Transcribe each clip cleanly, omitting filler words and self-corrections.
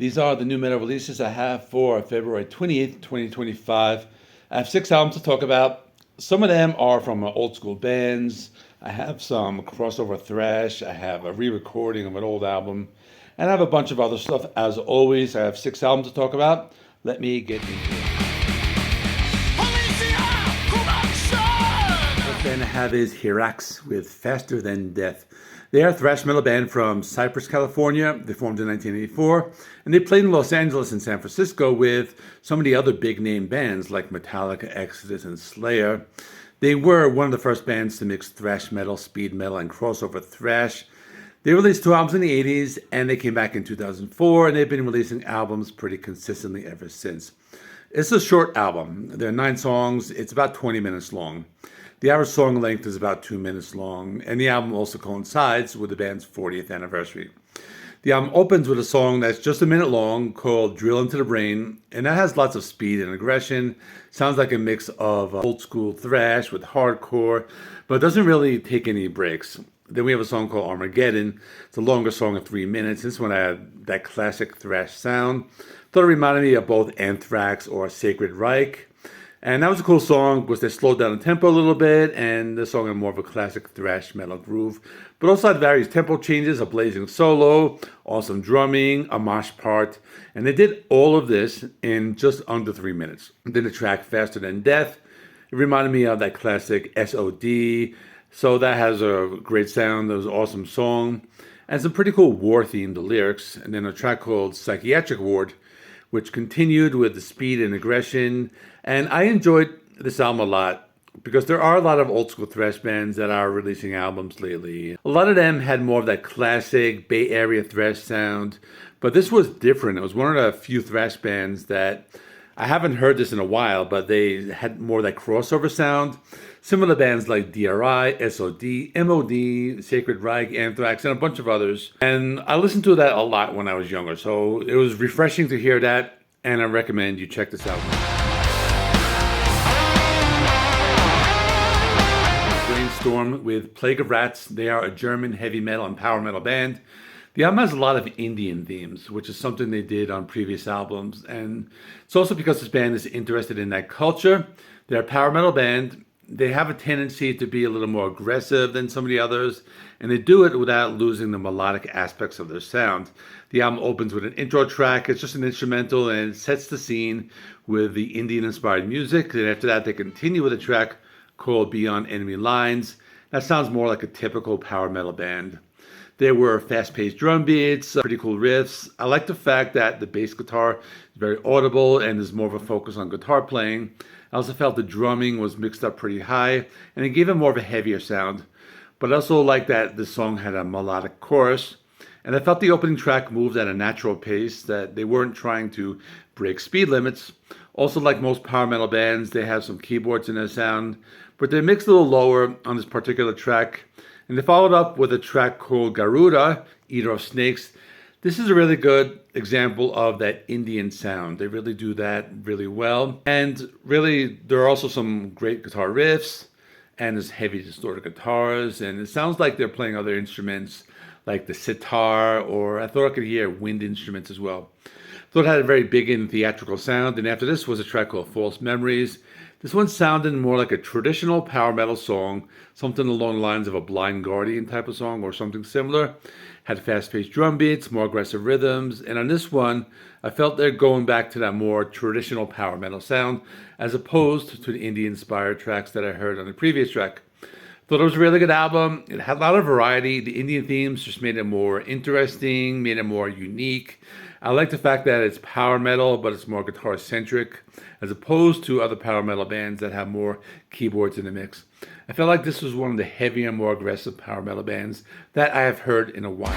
These are the new metal releases I have for February 28th, 2025. I have 6 albums to talk about. Some of them are from old school bands. I have some crossover thrash. I have a re-recording of an old album. And I have a bunch of other stuff. As always, I have 6 albums to talk about. Let me get into it. The first band I have is Hirax with Faster Than Death. They are a thrash metal band from Cypress, California. They formed in 1984, and they played in Los Angeles and San Francisco with some of the other big name bands like Metallica, Exodus, and Slayer. They were one of the first bands to mix thrash metal, speed metal, and crossover thrash. They released 2 albums in the 80s, and they came back in 2004, and they've been releasing albums pretty consistently ever since. It's a short album. There are 9 songs. It's about 20 minutes long. The average song length is about 2 minutes long, and the album also coincides with the band's 40th anniversary. The album opens with a song that's just a minute long called Drill Into the Brain, and that has lots of speed and aggression. Sounds like a mix of old school thrash with hardcore, but it doesn't really take any breaks. Then we have a song called Armageddon. It's a longer song of 3 minutes. This one had that classic thrash sound. Thought it reminded me of both Anthrax or Sacred Reich. And that was a cool song because they slowed down the tempo a little bit, and the song had more of a classic thrash metal groove. But also had various tempo changes, a blazing solo, awesome drumming, a mosh part. And they did all of this in just under 3 minutes. Then the track Faster Than Death, it reminded me of that classic S.O.D. So that has a great sound. It was an awesome song. And some pretty cool war-themed lyrics. And then a track called Psychiatric Ward, which continued with the speed and aggression. And I enjoyed this album a lot because there are a lot of old school thrash bands that are releasing albums lately. A lot of them had more of that classic Bay Area thrash sound, but this was different. It was one of the few thrash bands that I haven't heard this in a while, but they had more of that crossover sound. Similar bands like DRI, S.O.D, M.O.D, Sacred Reich, Anthrax, and a bunch of others. And I listened to that a lot when I was younger, so it was refreshing to hear that, and I recommend you check this out. Brainstorm with Plague of Rats. They are a German heavy metal and power metal band. The album has a lot of Indian themes, which is something they did on previous albums. And it's also because this band is interested in that culture. They're a power metal band. They have a tendency to be a little more aggressive than some of the others, and they do it without losing the melodic aspects of their sound. The album opens with an intro track. It's just an instrumental, and it sets the scene with the Indian-inspired music. And after that, they continue with a track called Beyond Enemy Lines. That sounds more like a typical power metal band. There were fast-paced drum beats, pretty cool riffs. I like the fact that the bass guitar is very audible and there's more of a focus on guitar playing. I also felt the drumming was mixed up pretty high, and it gave it more of a heavier sound. But I also like that the song had a melodic chorus. And I felt the opening track moved at a natural pace, that they weren't trying to break speed limits. Also, like most power metal bands, they have some keyboards in their sound, but they're mixed a little lower on this particular track. And they followed up with a track called Garuda, Eater of Snakes. This is a really good example of that Indian sound. They really do that really well. And really, there are also some great guitar riffs, and there's heavy distorted guitars, and it sounds like they're playing other instruments like the sitar, or I thought I could hear wind instruments as well. Thought it had a very big and theatrical sound, and after this was a track called False Memories. This one sounded more like a traditional power metal song, something along the lines of a Blind Guardian type of song or something similar. Had fast-paced drum beats, more aggressive rhythms, and on this one, I felt they're going back to that more traditional power metal sound as opposed to the Indian-inspired tracks that I heard on the previous track. Thought it was a really good album. It had a lot of variety. The Indian themes just made it more interesting, made it more unique. I like the fact that it's power metal, but it's more guitar-centric, as opposed to other power metal bands that have more keyboards in the mix. I felt like this was one of the heavier, more aggressive power metal bands that I have heard in a while.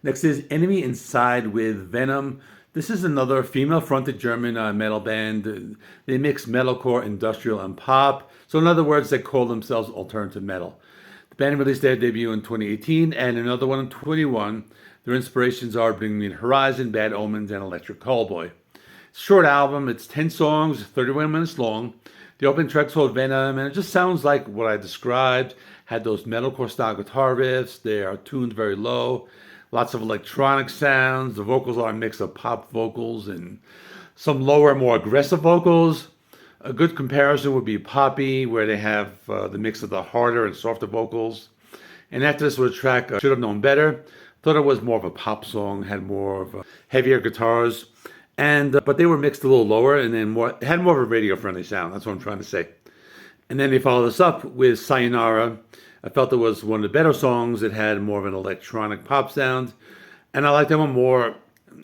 Next is Enemy Inside with Venom. This is another female-fronted German metal band. They mix metalcore, industrial, and pop. So in other words, they call themselves alternative metal. The band released their debut in 2018 and another one in 2021. Their inspirations are Bring Me the Horizon, Bad Omens, and Electric Callboy. It's a short album. It's 10 songs, 31 minutes long. The opening track's called Venom, and it just sounds like what I described. had those metalcore style guitar riffs. They are tuned very low, lots of electronic sounds. The vocals are a mix of pop vocals and some lower, more aggressive vocals. A good comparison would be Poppy, where they have the mix of the harder and softer vocals. And after this was a track, Should Have Known Better. Thought it was more of a pop song, had more of heavier guitars, and but they were mixed a little lower, and then more, it had more of a radio-friendly sound. That's what I'm trying to say. And then they followed this up with Sayonara. I felt it was one of the better songs. It had more of an electronic pop sound, and I liked that one more.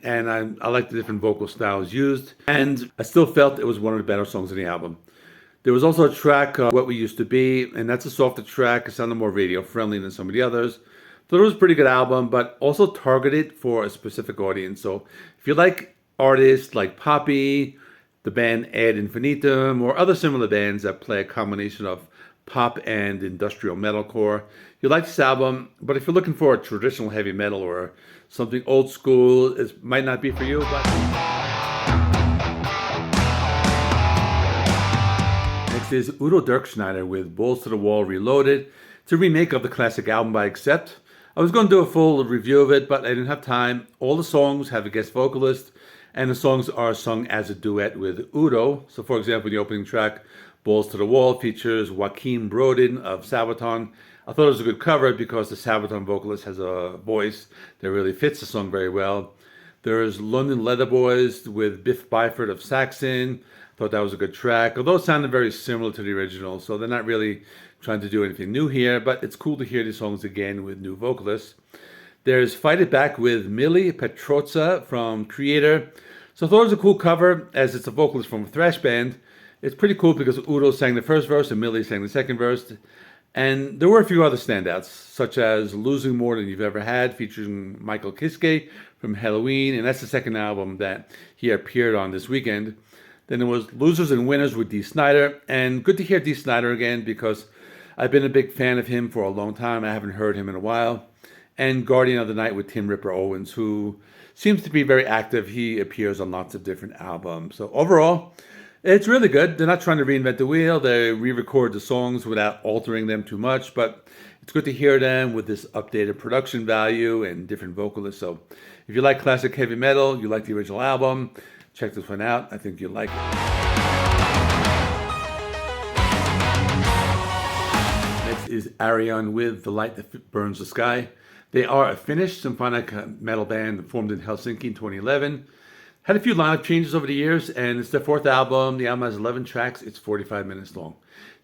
And I liked the different vocal styles used, and I still felt it was one of the better songs in the album. There was also a track, What We Used to Be, and that's a softer track. It sounded more radio-friendly than some of the others. Thought it was a pretty good album, but also targeted for a specific audience. So if you like artists like Poppy, the band Ad Infinitum, or other similar bands that play a combination of pop and industrial metalcore, you like this album. But if you're looking for a traditional heavy metal or something old school, it might not be for you. But next is Udo Dirkschneider with Balls to the Wall Reloaded. It's a remake of the classic album by Accept. I was going to do a full review of it, but I didn't have time. All the songs have a guest vocalist, and the songs are sung as a duet with Udo. So, for example, the opening track, Balls to the Wall, features Joachim Brodin of Sabaton. I thought it was a good cover because the Sabaton vocalist has a voice that really fits the song very well. There's London Leather Boys with Biff Byford of Saxon. Thought that was a good track, although it sounded very similar to the original, so they're not really trying to do anything new here, but it's cool to hear these songs again with new vocalists. There's Fight It Back with Millie Petrozza from Creator. So I thought it was a cool cover, as it's a vocalist from a thrash band. It's pretty cool because Udo sang the first verse and Millie sang the second verse. And there were a few other standouts, such as Losing More Than You've Ever Had, featuring Michael Kiske from Halloween, and that's the second album that he appeared on this weekend. Then there was Losers and Winners with D. Snider, and good to hear D. Snider again because I've been a big fan of him for a long time. I haven't heard him in a while. And Guardian of the Night with Tim Ripper Owens, who seems to be very active. He appears on lots of different albums. So overall, it's really good. They're not trying to reinvent the wheel. They re-record the songs without altering them too much, but it's good to hear them with this updated production value and different vocalists. So if you like classic heavy metal, you like the original album, check this one out. I think you'll like it. Next is Arion with The Light That Burns the Sky. They are a Finnish symphonic metal band formed in Helsinki in 2011. Had a few lineup changes over the years, and it's their fourth album. The album has 11 tracks. It's 45 minutes long.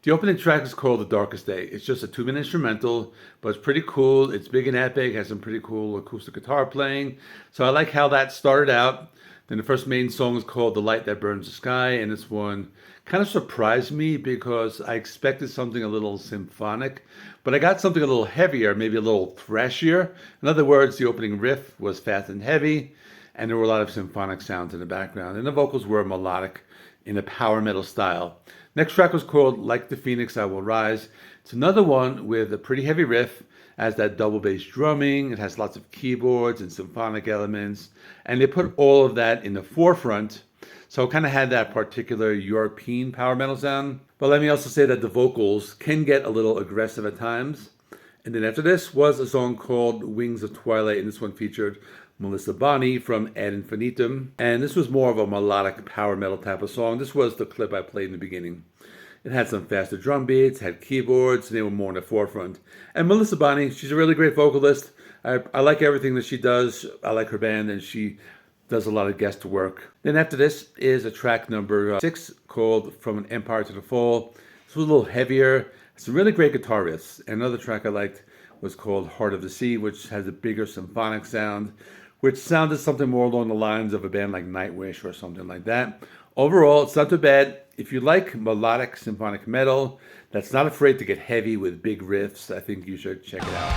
The opening track is called The Darkest Day. It's just a 2-minute instrumental, but it's pretty cool. It's big and epic, has some pretty cool acoustic guitar playing. So I like how that started out. Then the first main song is called The Light That Burns the Sky, and this one kind of surprised me because I expected something a little symphonic, but I got something a little heavier, maybe a little thrashier. In other words, the opening riff was fast and heavy, and there were a lot of symphonic sounds in the background, and the vocals were melodic in a power metal style. Next track was called Like the Phoenix I Will Rise. It's another one with a pretty heavy riff, has that double bass drumming, it has lots of keyboards and symphonic elements, and they put all of that in the forefront, so it kind of had that particular European power metal sound. But let me also say that the vocals can get a little aggressive at times. And then after this was a song called Wings of Twilight, and this one featured Melissa Bonney from Ad Infinitum. And this was more of a melodic power metal type of song. This was the clip I played in the beginning. It had some faster drum beats, had keyboards, and they were more in the forefront. And Melissa Bonney, she's a really great vocalist. I like everything that she does. I like her band, and she does a lot of guest work. Then after this is a track number 6 called From an Empire to the Fall. This was a little heavier. Some really great guitar riffs. Another track I liked was called Heart of the Sea, which has a bigger symphonic sound, which sounded something more along the lines of a band like Nightwish or something like that. Overall, it's not too bad. If you like melodic symphonic metal that's not afraid to get heavy with big riffs, I think you should check it out.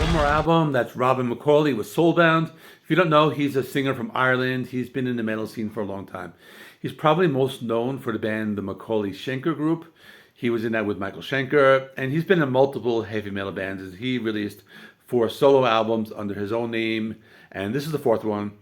One more album, that's Robin McAuley with Soulbound. If you don't know, he's a singer from Ireland. He's been in the metal scene for a long time. He's probably most known for the band the McAuley Schenker Group. He was in that with Michael Schenker, and he's been in multiple heavy metal bands. He released 4 solo albums under his own name, and this is the 4th one.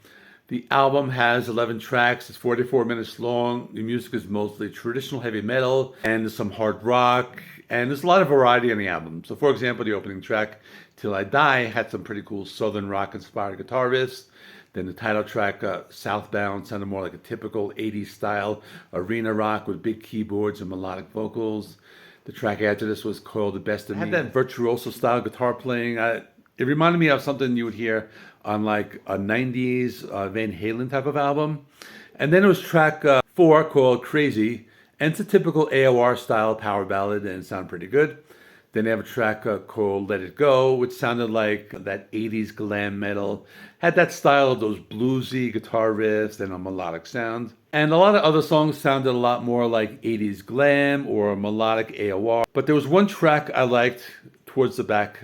The album has 11 tracks. It's 44 minutes long. The music is mostly traditional heavy metal and there's some hard rock. And there's a lot of variety on the album. So for example, the opening track, Till I Die, had some pretty cool Southern rock inspired guitar riffs. Then the title track, Southbound, sounded more like a typical 80s style arena rock with big keyboards and melodic vocals. The track after this was called The Best of Me. It had that virtuoso style guitar playing. It reminded me of something you would hear on like a 90s Van Halen type of album. And then it was track 4 called Crazy. And it's a typical AOR style power ballad and it sounded pretty good. Then they have a track called Let It Go, which sounded like that 80s glam metal. Had that style of those bluesy guitar riffs and a melodic sound. And a lot of other songs sounded a lot more like 80s glam or melodic AOR. But there was one track I liked towards the back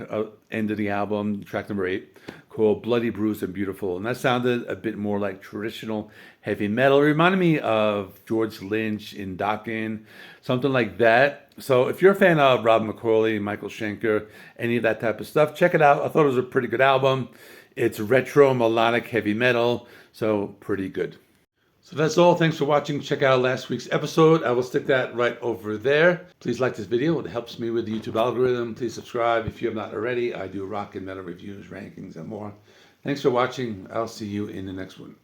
end of the album, track number 8, called Bloody, Bruised, and Beautiful. And that sounded a bit more like traditional heavy metal. It reminded me of George Lynch in Dokken, something like that. So if you're a fan of Rob McAuley, Michael Schenker, any of that type of stuff, check it out. I thought it was a pretty good album. It's retro melodic heavy metal, so pretty good. So that's all. Thanks for watching. Check out last week's episode. I will stick that right over there. Please like this video. It helps me with the YouTube algorithm. Please subscribe if you have not already. I do rock and metal reviews, rankings, and more. Thanks for watching. I'll see you in the next one.